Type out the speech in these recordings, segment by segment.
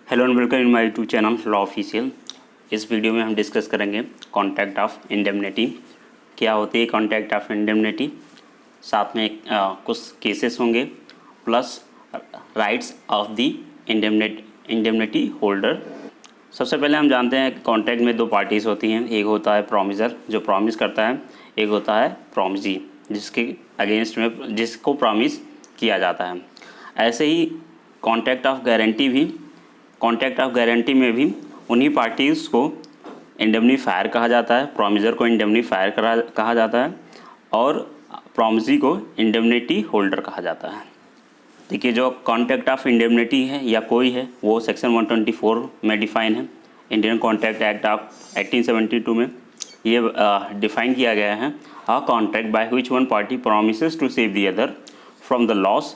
Hello and welcome in my YouTube channel law official. इस video में हम discuss करेंगे कॉन्ट्रैक्ट ऑफ इंडेमनिटी। क्या होती है कॉन्ट्रैक्ट ऑफ इंडेमनिटी, साथ में कुछ केसेस होंगे plus rights of the indemnity holder. सबसे पहले हम जानते हैं कि कॉन्ट्रैक्ट में दो पार्टीज़ होती हैं। एक होता है प्रॉमिसर जो प्रॉमिस करता है, एक होता है प्रॉमिसी जिसके अगेंस्ट में जिसको प्रॉमिस किया जाता है। ऐसे ही कॉन्ट्रैक्ट ऑफ गारंटी में भी उन्हीं पार्टीज़ को इंडेमनीफायर कहा जाता है। प्रॉमिसर को इंडेमनीफायर कहा जाता है और प्रॉमिसी को इंडेमनिटी होल्डर कहा जाता है। देखिए, जो कॉन्ट्रैक्ट ऑफ इंडेमनिटी है या कोई है वो सेक्शन 124 में डिफ़ाइन है। इंडियन कॉन्ट्रैक्ट एक्ट ऑफ 1872 में ये डिफ़ाइन किया गया है। A contract by which one party promises to save the other from the loss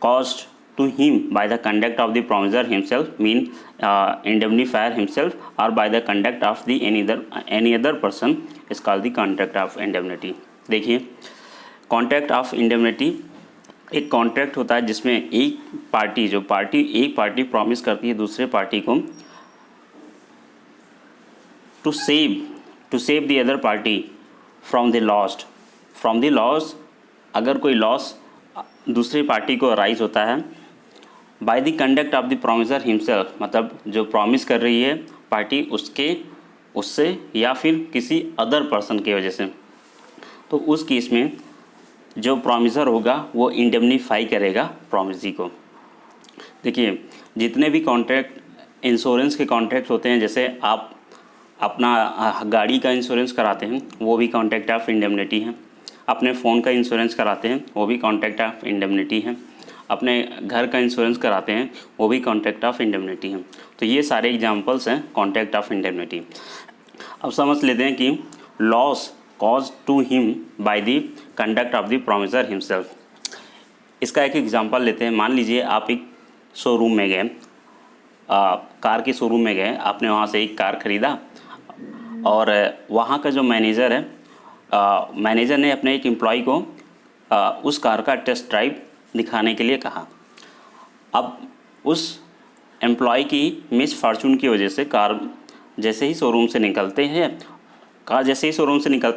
caused to him by the conduct of the promiser himself, mean indemnifier himself, or by the conduct of the any other person is called the contract of indemnity। देखिए, contract of indemnity एक contract होता है जिसमें एक party promise करती है दूसरे party को to save the other party from the loss. अगर कोई लॉस दूसरी पार्टी को राइज होता है by the conduct of the promisor himself, मतलब जो प्रॉमिस कर रही है पार्टी उससे या फिर किसी अदर पर्सन की वजह से, तो उस केस में जो प्रॉमिसर होगा वो इंडेमनीफाई करेगा प्रॉमिसी को। देखिए, जितने भी कॉन्ट्रैक्ट इंश्योरेंस के कॉन्ट्रैक्ट होते हैं, जैसे आप अपना गाड़ी का इंश्योरेंस कराते हैं वो भी कॉन्ट्रैक्ट ऑफ इंडेमनिटी है। अपने फ़ोन का इंश्योरेंस कराते हैं वो भी कॉन्ट्रैक्ट ऑफ इंडेमनिटी है। अपने घर का इंश्योरेंस कराते हैं वो भी कॉन्ट्रैक्ट ऑफ इंडेमनिटी है। तो ये सारे एग्जांपल्स हैं कॉन्ट्रैक्ट ऑफ इंडेमनिटी। अब समझ लेते हैं कि loss cause to him by the conduct of the promisor himself. इसका एक एग्जांपल लेते हैं। मान लीजिए आप एक शोरूम में गए, कार के शोरूम में गए, आपने वहाँ से एक कार ख़रीदा और वहाँ का जो मैनेजर है, मैनेजर ने अपने एक एम्प्लॉय को उस कार का टेस्ट ड्राइव दिखाने के लिए कहा। अब उस एम्प्लॉय की मिस फॉर्चून की वजह से कार जैसे ही शोरूम से निकलता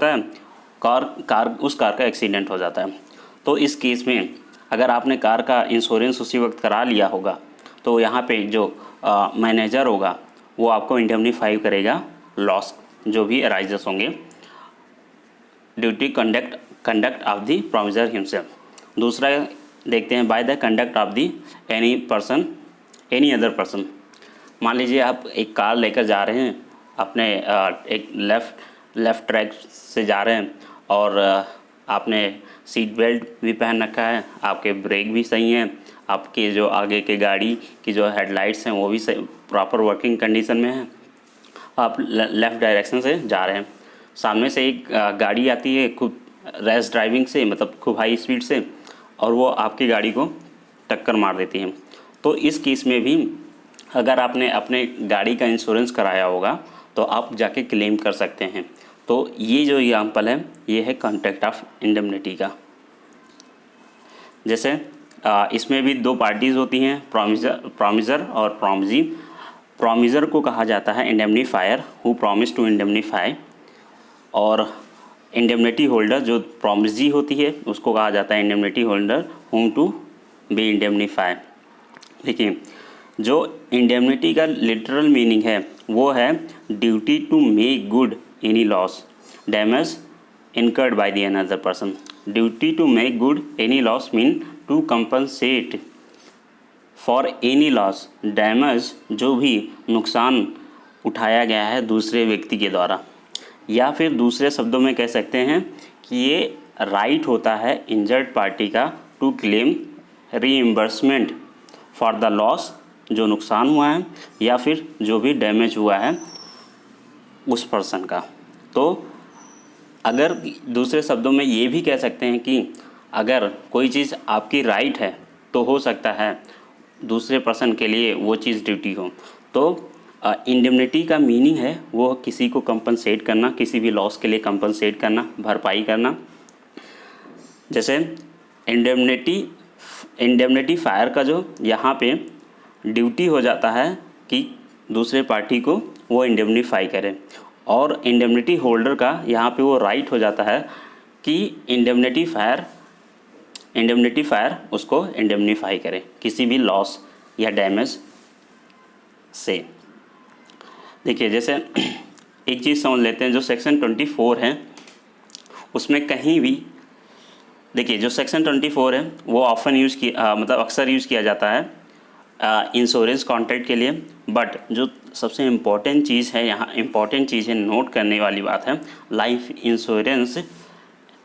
है, उस कार का एक्सीडेंट हो जाता है। तो इस केस में अगर आपने कार का इंश्योरेंस उसी वक्त करा लिया होगा तो यहाँ पे जो मैनेजर होगा वो आपको इंडेमनीफाई करेगा लॉस जो भी अराइजेस होंगे duty conduct of the promisor himself. दूसरा देखते हैं bye the conduct of the any other person. मान लीजिए आप एक कार लेकर जा रहे हैं, अपने एक लेफ़्ट ट्रैक से जा रहे हैं और आपने सीट बेल्ट भी पहन रखा है, आपके ब्रेक भी सही हैं, आपके जो आगे के गाड़ी की जो हेडलाइट्स हैं वो भी सही प्रॉपर वर्किंग कंडीशन में हैं। आप लेफ़्ट डायरेक्शन से जा रहे हैं, सामने से एक गाड़ी आती है खूब रैश ड्राइविंग से, मतलब खूब हाई स्पीड से, और वो आपकी गाड़ी को टक्कर मार देती है। तो इस केस में भी अगर आपने अपने गाड़ी का इंश्योरेंस कराया होगा तो आप जाके क्लेम कर सकते हैं। तो ये जो एग्जाम्पल है ये है कॉन्ट्रैक्ट ऑफ इंडेमनिटी का। जैसे इसमें भी दो पार्टीज़ होती हैं, प्रॉमिसर और प्रॉमिसी। प्रॉमिसर को कहा जाता है indemnifier who promise to indemnify, और इंडेमनिटी होल्डर जो प्रॉमिसी होती है उसको कहा जाता है indemnity holder whom to be indemnify. देखिए, जो इंडेमनिटी का लिटरल मीनिंग है वो है duty to make good any loss damage incurred by the another person. Duty to make good any loss mean to compensate for any loss, damage जो भी नुकसान उठाया गया है दूसरे व्यक्ति के द्वारा, या फिर दूसरे शब्दों में कह सकते हैं कि ये राइट होता है इंजर्ड पार्टी का to claim reimbursement for the loss, जो नुकसान हुआ है या फिर जो भी डैमेज हुआ है उस पर्सन का। तो अगर दूसरे शब्दों में ये भी कह सकते हैं कि अगर कोई चीज़ आपकी राइट है तो हो सकता है दूसरे पर्सन के लिए वो चीज़ ड्यूटी हो। तो इंडेमनिटी का मीनिंग है वो किसी को कंपनसेट करना, किसी भी लॉस के लिए कंपनसेट करना, भरपाई करना। जैसे इंडेमनिटी फायर का जो यहाँ पे ड्यूटी हो जाता है कि दूसरे पार्टी को वो इंडेमनीफाई करे, और इंडेमनिटी होल्डर का यहाँ पे वो राइट हो जाता है कि इंडेमनिटी फायर उसको इंडेमनीफाई करे किसी भी लॉस या डैमेज से। देखिए जैसे एक चीज़ समझ लेते हैं, जो सेक्शन 24 है उसमें कहीं भी, देखिए जो सेक्शन 24 है वो ऑफन यूज़ किया मतलब अक्सर यूज़ किया जाता है इंश्योरेंस कॉन्ट्रैक्ट के लिए, बट जो सबसे इम्पॉर्टेंट चीज़ है यहाँ, इम्पॉर्टेंट चीज़ है, नोट करने वाली बात है, life insurance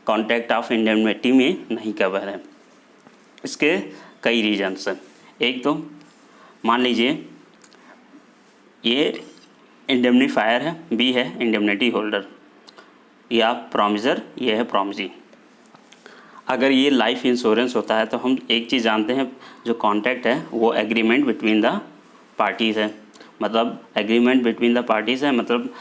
contract of indemnity में नहीं कवर है। इसके कई रीजन्स हैं। एक तो मान लीजिए ये इंडेमनीफायर है, बी है इंडेमनिटी होल्डर, या प्रॉमिसर, ये है प्रॉमिसी। अगर ये लाइफ इंश्योरेंस होता है तो हम एक चीज़ जानते हैं, जो कॉन्ट्रैक्ट है वो एग्रीमेंट बिटवीन द पार्टीज़ है। मतलब एग्रीमेंट बिटवीन द पार्टीज़ है, मतलब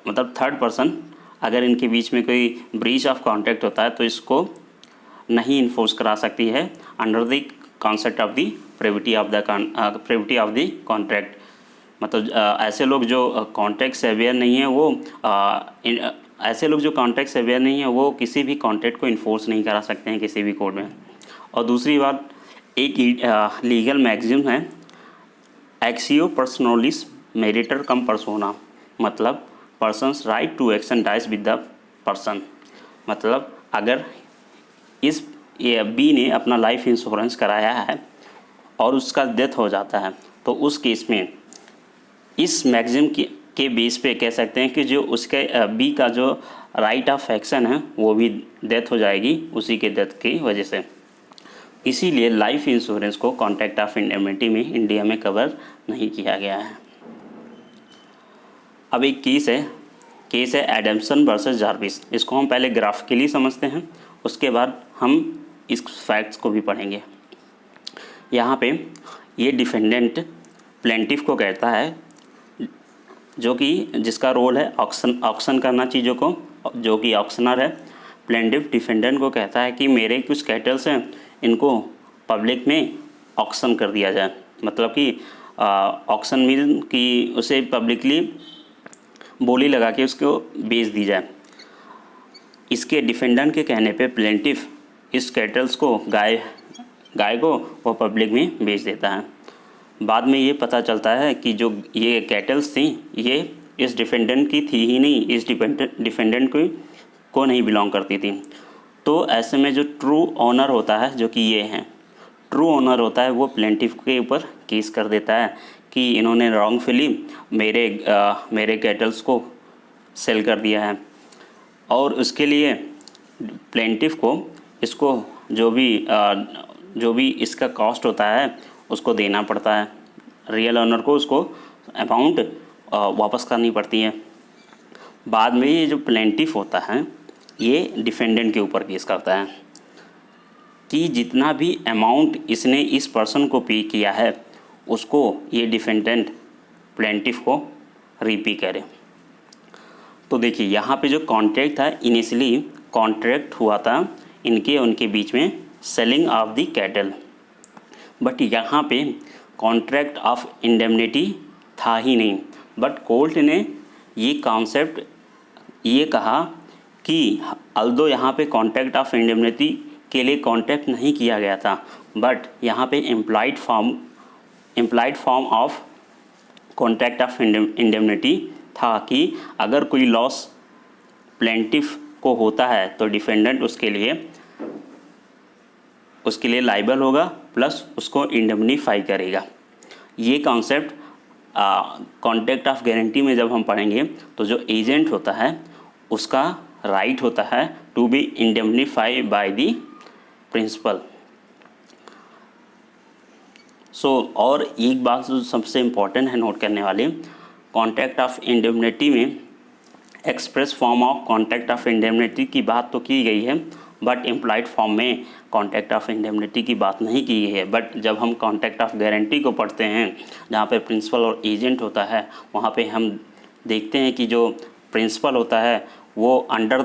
मतलब थर्ड पर्सन अगर इनके बीच में कोई ब्रीच ऑफ कॉन्ट्रैक्ट होता है तो इसको नहीं इन्फोर्स करा सकती है under the concept of the privity of the contract. मतलब ऐसे लोग जो कॉन्ट्रैक्ट से अवेयर नहीं है वो किसी भी कॉन्ट्रैक्ट को इन्फोर्स नहीं करा सकते हैं किसी भी कोर्ट में। और दूसरी बात, एक लीगल मैक्सिम है, एक्सियो पर्सनलिस मेरिटर कम पर्सोना, मतलब person's right to action dies with the person. मतलब अगर ये बी ने अपना लाइफ इंश्योरेंस कराया है और उसका डेथ हो जाता है तो उस केस में इस मैक्सिम के बेस पे कह सकते हैं कि जो उसके बी का जो राइट ऑफ एक्शन है वो भी डेथ हो जाएगी उसी के डेथ की वजह से। इसीलिए लाइफ इंश्योरेंस को कॉन्ट्रैक्ट ऑफ इंडेमनिटी में इंडिया में कवर नहीं किया गया है। अब एक केस है एडम्सन वर्सेस जार्विस। इसको हम पहले ग्राफिकली समझते हैं, उसके बाद हम इस फैक्ट्स को भी पढ़ेंगे। यहाँ पे ये डिफेंडेंट प्लेंटिफ को कहता है, जो कि जिसका रोल है ऑक्शन करना चीज़ों को, जो कि ऑक्शनर है। प्लेंटिफ डिफेंडेंट को कहता है कि मेरे कुछ कैटल्स हैं, इनको पब्लिक में ऑक्शन कर दिया जाए, मतलब कि ऑक्शन मीन कि उसे पब्लिकली बोली लगा के उसको बेच दी जाए। इसके डिफेंडेंट के कहने पे प्लेंटिफ इस कैटल्स को गाय को वो पब्लिक में बेच देता है। बाद में ये पता चलता है कि जो ये कैटल्स थी ये इस डिफेंडेंट की थी ही नहीं, इस डिफेंडेंट को नहीं बिलोंग करती थी। तो ऐसे में जो ट्रू ऑनर होता है, जो कि ये हैं, ट्रू ऑनर होता है, वो प्लेंटिफ के ऊपर केस कर देता है कि इन्होंने रॉन्गफुली मेरे कैटल्स को सेल कर दिया है, और उसके लिए प्लेंटिफ को इसको जो भी इसका कॉस्ट होता है उसको देना पड़ता है, रियल ऑनर को उसको अमाउंट वापस करनी पड़ती है। बाद में ये जो प्लेंटिफ होता है ये डिफेंडेंट के ऊपर केस करता है कि जितना भी अमाउंट इसने इस पर्सन को पे किया है उसको ये डिफेंडेंट प्लेंटिफ को रीपे करे। तो देखिए यहाँ पे जो कॉन्ट्रैक्ट था, इनिशियली कॉन्ट्रैक्ट हुआ था उनके बीच में selling of the cattle, but यहाँ पे कॉन्ट्रैक्ट ऑफ इंडेमनिटी था ही नहीं। बट कोर्ट ने ये कॉन्सेप्ट ये कहा कि अल्दो यहाँ पे कॉन्ट्रैक्ट ऑफ इंडेमनिटी के लिए कॉन्ट्रैक्ट नहीं किया गया था, बट यहाँ पे implied form of contract of indemnity था कि अगर कोई लॉस प्लेंटिफ को होता है तो डिफेंडेंट उसके लिए लाइबल होगा, प्लस उसको इंडेमनीफाई करेगा। ये कॉन्सेप्ट कॉन्ट्रैक्ट ऑफ गारंटी में जब हम पढ़ेंगे तो जो एजेंट होता है उसका राइट होता है to be indemnify by the principal. और एक बात जो सबसे इम्पॉर्टेंट है नोट करने वाली, कॉन्ट्रैक्ट ऑफ इंडेमनिटी में express form of contract of indemnity की बात तो की गई है, बट इम्प्लाइड फॉर्म में कॉन्ट्रैक्ट ऑफ इंडेमनिटी की बात नहीं की गई है। बट जब हम कॉन्ट्रैक्ट ऑफ गारंटी को पढ़ते हैं जहाँ पे प्रिंसिपल और एजेंट होता है, वहाँ पे हम देखते हैं कि जो प्रिंसिपल होता है वो under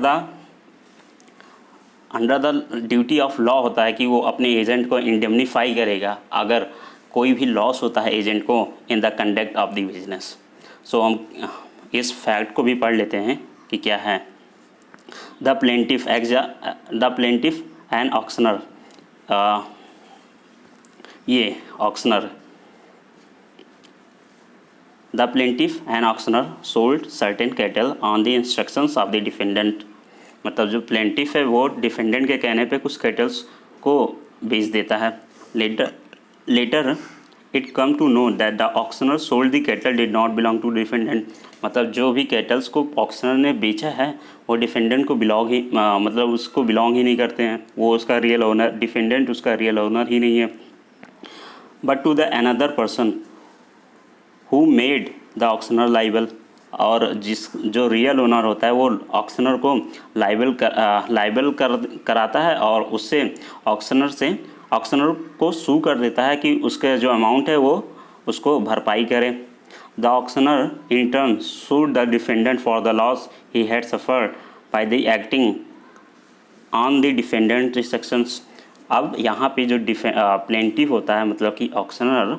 under the duty of law होता है कि वो अपने एजेंट को इंडेमनीफाई करेगा अगर कोई भी लॉस होता है एजेंट को in the conduct of the business. So हम इस फैक्ट को भी पढ़ लेते हैं कि क्या है। द प्लेंटिफ एंड ऑक्शनर, ये auctioneer, the plaintiff and auctioneer sold certain cattle on the instructions of the defendant. मतलब जो प्लेंटिफ है वो डिफेंडेंट के कहने पे कुछ कैटल्स को बेच देता है। Later it come to know that the auctioneer sold the cattle did not belong to defendant. मतलब जो भी कैटल्स को ऑक्शनर ने बेचा है वो डिफेंडेंट को मतलब उसको बिलोंग ही नहीं करते हैं, वो उसका रियल ओनर, डिफेंडेंट उसका रियल ओनर ही नहीं है। But to the another person who made the auctioneer liable, और जो रियल ओनर होता है वो ऑक्शनर को लाइबल कराता है और उससे ऑक्शनर को सू कर देता है कि उसके जो अमाउंट है वो उसको भरपाई करे। The auctioneer in turn sued the defendant for the loss he had suffered by the acting on the defendant restrictions. अब यहाँ पे जो प्लेंटिव होता है मतलब कि ऑक्शनर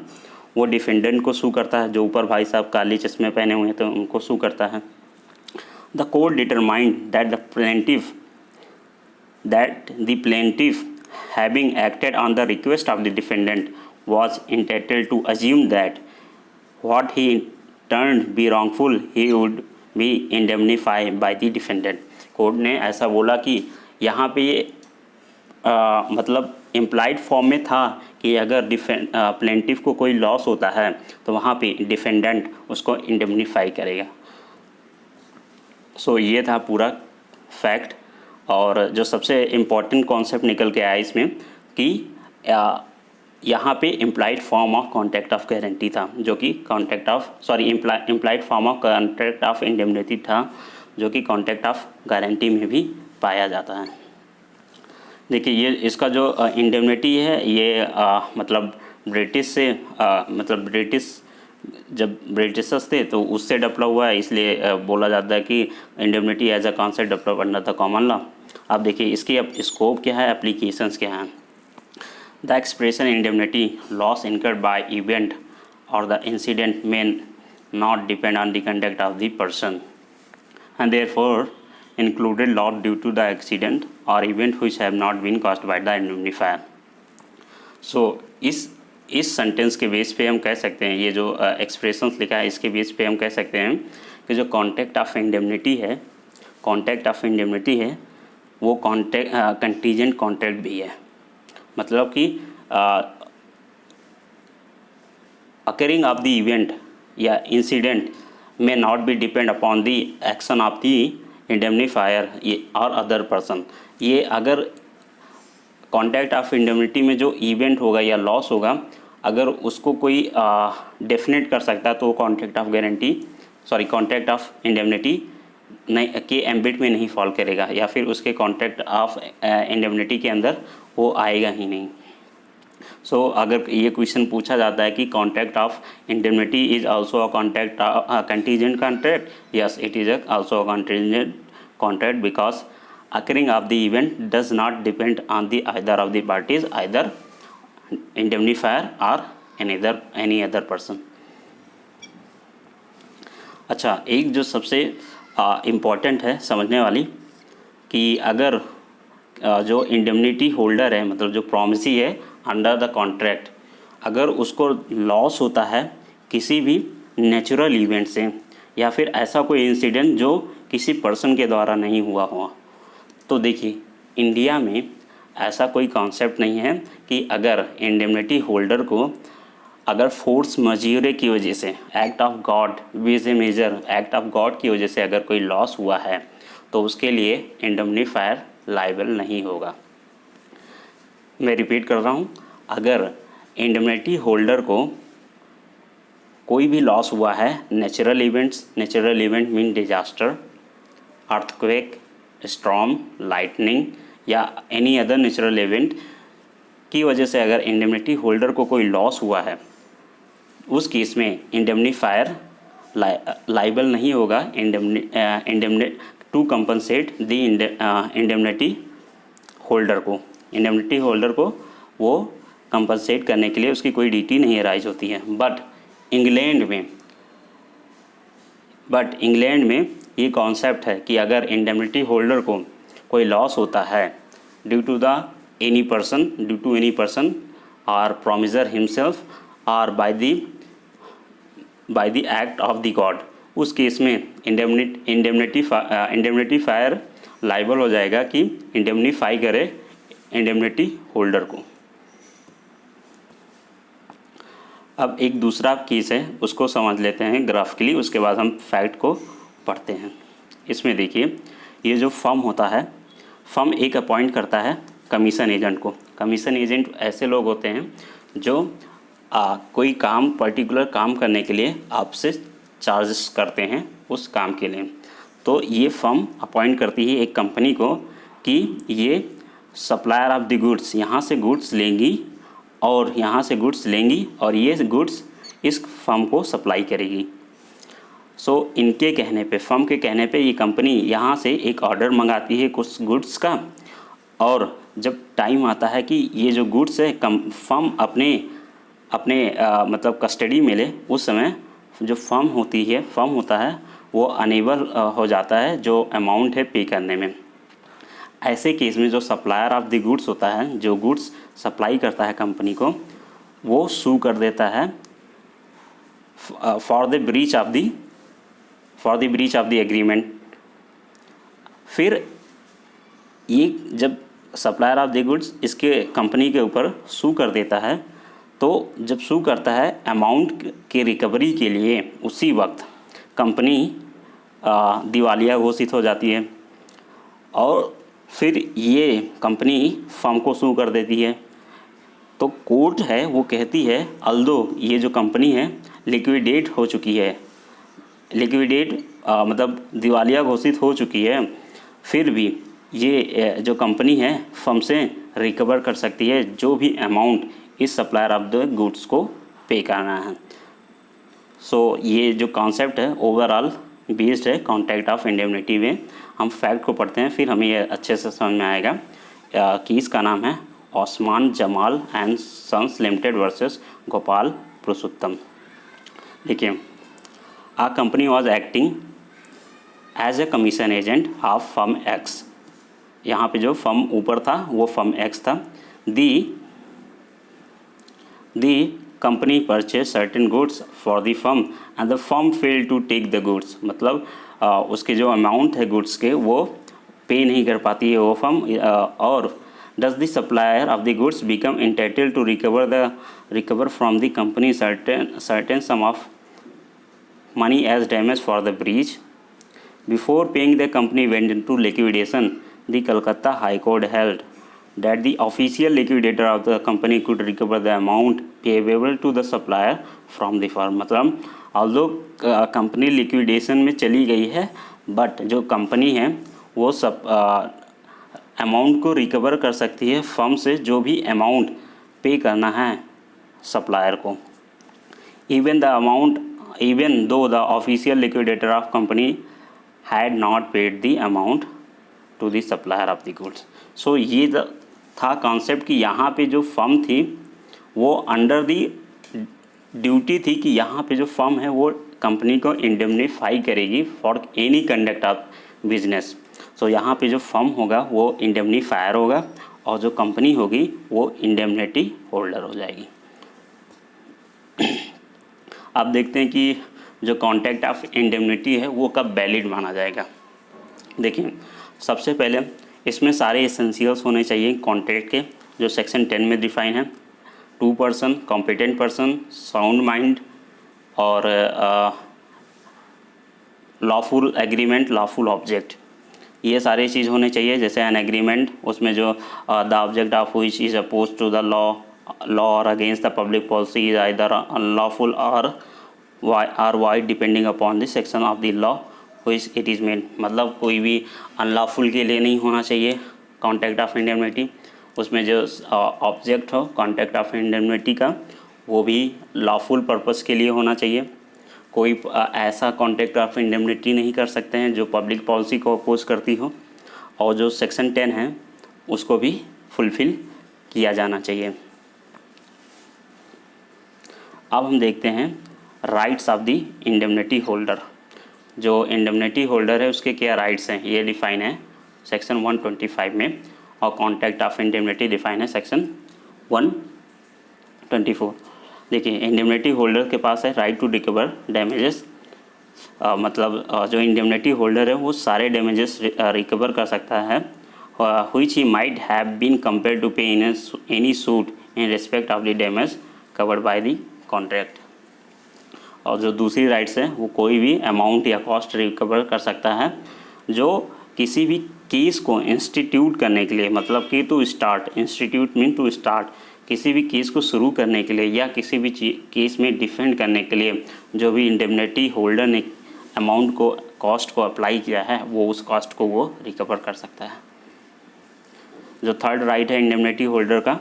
वो डिफेंडेंट को सू करता है, जो ऊपर भाई साहब काले चश्मे पहने हुए हैं तो उनको सू करता है। The court determined that the plaintiff having acted on the request of the defendant was entitled to assume that what he turned be wrongful he would be indemnified by the defendant। Court ने ऐसा बोला कि यहाँ पे ये मतलब implied form में था कि अगर प्लेंटिफ को कोई लॉस होता है तो वहाँ पे डिफेंडेंट उसको इंडेमनीफाई करेगा। सो ये था पूरा फैक्ट। और जो सबसे इम्पॉर्टेंट कॉन्सेप्ट निकल के आया इसमें कि यहाँ पे implied form of contract of guarantee था, जो कि implied form of contract of indemnity था, जो कि कॉन्ट्रैक्ट ऑफ गारंटी में भी पाया जाता है। देखिए ये इसका जो इंडेमनिटी है ये मतलब ब्रिटिश से जब ब्रिटिशर्स थे तो उससे डेवलप हुआ है, इसलिए बोला जाता है कि indemnity as a concept develop under the common law. अब देखिए इसकी अब स्कोप क्या है, एप्लीकेशंस क्या हैं। The expression indemnity loss incurred by event or the incident may not depend on the conduct of the person and therefore included loss due to the accident or event which have not been caused by the indemnifier। So इस sentence के base पे हम कह सकते हैं, ये जो expressions लिखा है इसके बेस पे हम कह सकते हैं कि जो कॉन्ट्रैक्ट ऑफ इंडेमनिटी है वो कंटीजेंट कॉन्ट्रैक्ट भी है। मतलब कि अकरिंग ऑफ द इवेंट या incident may not be depend upon the action of the indemnifier और अदर पर्सन। ये अगर कॉन्ट्रैक्ट ऑफ इंडेमनिटी में जो इवेंट होगा या लॉस होगा अगर उसको कोई डेफिनेट कर सकता है तो कॉन्ट्रैक्ट ऑफ इंडेमनिटी नहीं के एम्बिट में नहीं फॉल करेगा, या फिर उसके कॉन्ट्रैक्ट ऑफ इंडेमनिटी के अंदर वो आएगा ही नहीं। सो अगर ये क्वेश्चन पूछा जाता है कि contract of indemnity is also a contract contingent contract, yes it is also a contingent contract because occurring of the event does not depend on the either of the parties, either indemnifier और any other person. अच्छा, एक जो सबसे important है समझने वाली कि अगर जो इंडेमनिटी होल्डर है मतलब जो प्रॉमिसी है अंडर द कॉन्ट्रैक्ट, अगर उसको लॉस होता है किसी भी नेचुरल इवेंट से या फिर ऐसा कोई इंसिडेंट जो किसी पर्सन के द्वारा नहीं हुआ, तो देखिए इंडिया में ऐसा कोई कॉन्सेप्ट नहीं है कि अगर इंडेमनिटी होल्डर को अगर फोर्स मज्यूरे की वजह से act of God viz a major act of God की वजह से अगर कोई लॉस हुआ है तो उसके लिए इंडेमनीफायर लायबल नहीं होगा। मैं रिपीट कर रहा हूँ, अगर इंडेमनिटी होल्डर को कोई भी लॉस हुआ है natural event mean disaster, earthquake, storm, lightning या एनी अदर नेचुरल इवेंट की वजह से अगर इंडेमनिटी होल्डर को कोई लॉस हुआ है उस केस में इंडेमनीफायर लायबल नहीं होगा to compensate the indemnity holder को, इंडेमनिटी होल्डर को वो कंपनसेट करने के लिए उसकी कोई ड्यूटी नहीं अराइज होती है। बट इंग्लैंड में ये कॉन्सेप्ट है कि अगर इंडेमनिटी होल्डर को कोई लॉस होता है ड्यू टू एनी पर्सन और प्रोमिसर हिमसेल्फ और by the act of the God, उस केस में इंडेमनिटी फायर लाइबल हो जाएगा कि इंडेमनीफाई करे इंडेमनिटी होल्डर को। अब एक दूसरा केस है, उसको समझ लेते हैं ग्राफिकली, उसके बाद हम फैक्ट को पढ़ते हैं। इसमें देखिए, ये जो फर्म होता है, फर्म एक अपॉइंट करता है कमीशन एजेंट को। कमीशन एजेंट ऐसे लोग होते हैं जो कोई काम, पर्टिकुलर काम करने के लिए आपसे चार्जेस करते हैं उस काम के लिए। तो ये फर्म अपॉइंट करती है एक कंपनी को कि ये सप्लायर ऑफ द गुड्स, यहाँ से गुड्स लेंगी और यहाँ से गुड्स लेंगी और ये गुड्स इस फर्म को सप्लाई करेगी। सो इनके कहने पे, फर्म के कहने पे ये कंपनी यहाँ से एक ऑर्डर मंगाती है कुछ गुड्स का, और जब टाइम आता है कि ये जो गुड्स है फर्म अपने मतलब कस्टडी में ले, उस समय जो फर्म होता है वो अनेबल हो जाता है जो अमाउंट है पे करने में। ऐसे केस में जो सप्लायर ऑफ द गुड्स होता है, जो गुड्स सप्लाई करता है कंपनी को, वो सू कर देता है for the breach of the agreement. फिर ये जब सप्लायर ऑफ द गुड्स इसके कंपनी के ऊपर सू कर देता है, तो जब सू करता है अमाउंट के रिकवरी के लिए, उसी वक्त कंपनी दिवालिया घोषित हो जाती है और फिर ये कंपनी फर्म को सू कर देती है। तो कोर्ट है वो कहती है अल्दो ये जो कंपनी है लिक्विडेट हो चुकी है, मतलब दिवालिया घोषित हो चुकी है, फिर भी ये जो कंपनी है फर्म से रिकवर कर सकती है जो भी अमाउंट इस सप्लायर ऑफ द गुड्स को पे करना है। सो ये जो कॉन्सेप्ट है ओवरऑल बेस्ड है कॉन्ट्रैक्ट ऑफ इंडेमनिटी में। हम फैक्ट को पढ़ते हैं, फिर हमें ये अच्छे से समझ में आएगा कि इसका नाम है Osman Jamal and sons limited versus Gopal Purushottam. देखिए, a company was acting as a commission agent of firm X. यहाँ पे जो फर्म ऊपर था वो फर्म एक्स था। The company purchase certain goods for the firm and the firm fail to take the goods. मतलब उसके जो अमाउंट है गुड्स के वो पे नहीं कर पाती है वो फर्म, और does the supplier of the goods become entitled to recover from the company certain sum of money as damage for the breach. Before paying the company went into liquidation, the Calcutta high court held that the official liquidator of the company could recover the amount payable to the supplier from the firm। मतलब although company liquidation में चली गई है, but जो company है वो सब amount को रिकवर कर सकती है फर्म से जो भी अमाउंट पे करना है सप्लायर को। even though the official liquidator of company had not paid the amount to the supplier of the goods। सो ये था कॉन्सेप्ट कि यहाँ पे जो फर्म थी वो अंडर दी ड्यूटी थी कि यहाँ पे जो फर्म है वो कंपनी को इंडेमनीफाई करेगी for any conduct of business. So यहाँ पे जो फर्म होगा वो इंडेमनीफायर होगा और जो कंपनी होगी वो इंडेमनिटी होल्डर हो जाएगी। अब देखते हैं कि जो कॉन्ट्रैक्ट ऑफ इंडेमनिटी है वो कब वैलिड माना जाएगा। देखिए, सबसे पहले इसमें सारे एसेंशियल्स होने चाहिए कॉन्ट्रैक्ट के, जो सेक्शन 10 में डिफाइन है। 2 person, competent person, sound mind और लॉफुल एग्रीमेंट, लॉफुल ऑब्जेक्ट, ये सारी चीज़ होने चाहिए। जैसे एन एग्रीमेंट, उसमें जो the object of which is oppose to the law or against the public policy is either unlawful or void depending upon the section of the law which it is made. मतलब कोई भी unlawful के लिए नहीं होना चाहिए contract of indemnity. उसमें जो ऑब्जेक्ट हो कॉन्ट्रैक्ट ऑफ इंडेमनिटी का वो भी लॉफुल पर्पस के लिए होना चाहिए। कोई ऐसा कॉन्ट्रैक्ट ऑफ इंडेमनिटी नहीं कर सकते हैं जो पब्लिक पॉलिसी को अपोज करती हो। और जो सेक्शन 10 है उसको भी फुलफ़िल किया जाना चाहिए। अब हम देखते हैं rights of the indemnity holder. जो इंडेमनिटी होल्डर है उसके क्या राइट्स हैं, ये डिफाइन है सेक्शन 125 में, और कॉन्ट्रैक्ट ऑफ इंडेमनिटी डिफाइन है सेक्शन 124। देखिए, इंडेमनिटी होल्डर के पास है राइट टू रिकवर डैमेजेस, मतलब जो इंडेमनिटी होल्डर है वो सारे डैमेजेस रिकवर कर सकता है, which he might have been compelled to pay in any suit in respect of the damage covered by the contract। और जो दूसरी राइट्स है वो कोई भी अमाउंट या कॉस्ट रिकवर कर सकता है जो किसी भी केस को इंस्टीट्यूट करने के लिए, मतलब कि to start, institute mean to start, किसी भी केस को शुरू करने के लिए या किसी भी केस में डिफेंड करने के लिए जो भी इंडेमनिटी होल्डर ने अमाउंट को, कॉस्ट को अप्लाई किया है, वो उस कॉस्ट को वो रिकवर कर सकता है। जो थर्ड राइट है इंडेमनिटी होल्डर का,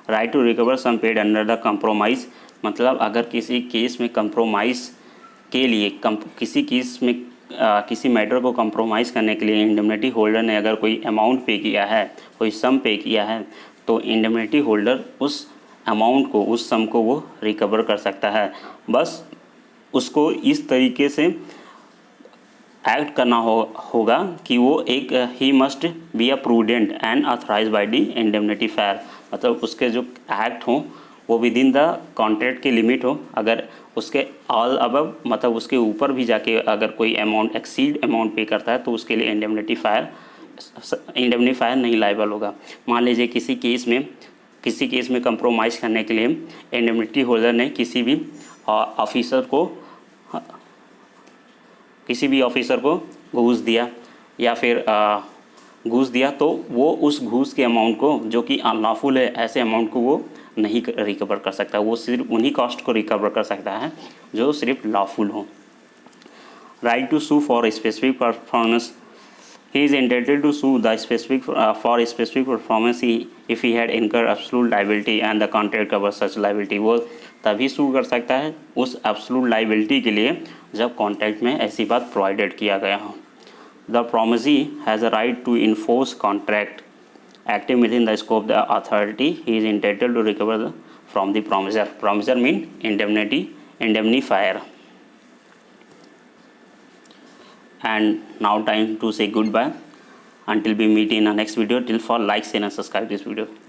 right to recover sum paid under the compromise, मतलब अगर किसी केस में कंप्रोमाइज़ के लिए किसी केस में किसी मैटर को कंप्रोमाइज़ करने के लिए इंडेमनिटी होल्डर ने अगर कोई अमाउंट पे किया है, कोई सम पे किया है, तो इंडेमनिटी होल्डर उस अमाउंट को, उस सम को वो रिकवर कर सकता है। बस उसको इस तरीके से एक्ट करना होगा कि वो एक ही must be a prudent and authorise by the indemnifier, मतलब उसके जो एक्ट हों वो विद इन द कॉन्ट्रैक्ट के लिमिट हो। अगर उसके ऑल अबव, मतलब उसके ऊपर भी जाके अगर कोई अमाउंट एक्सीड अमाउंट पे करता है तो उसके लिए इंडेमनिटी फायर नहीं लायबल होगा। मान लीजिए किसी केस में कंप्रोमाइज़ करने के लिए इंडेमनिटी होल्डर ने किसी भी ऑफिसर को घूस दिया या फिर घूस दिया, तो वो उस घूस के अमाउंट को, जो कि अनलॉफुल है, ऐसे अमाउंट को वो नहीं रिकवर कर सकता। वो सिर्फ उन्हीं कॉस्ट को रिकवर कर सकता है जो सिर्फ लॉफुल हो। Right to sue for specific performance, he is entitled to sue the for specific performance if he had incurred absolute liability and the contract covers such liability। वो तभी सू कर सकता है उस absolute liability के लिए जब कॉन्ट्रैक्ट में ऐसी बात प्रोवाइडेड किया गया हो। The promisee has a right to enforce contract acting within the scope of the authority he is entitled to recover from the promisor। Promisor mean indemnifier। And now time to say goodbye until we meet in our next video. Till for like, share and subscribe this video.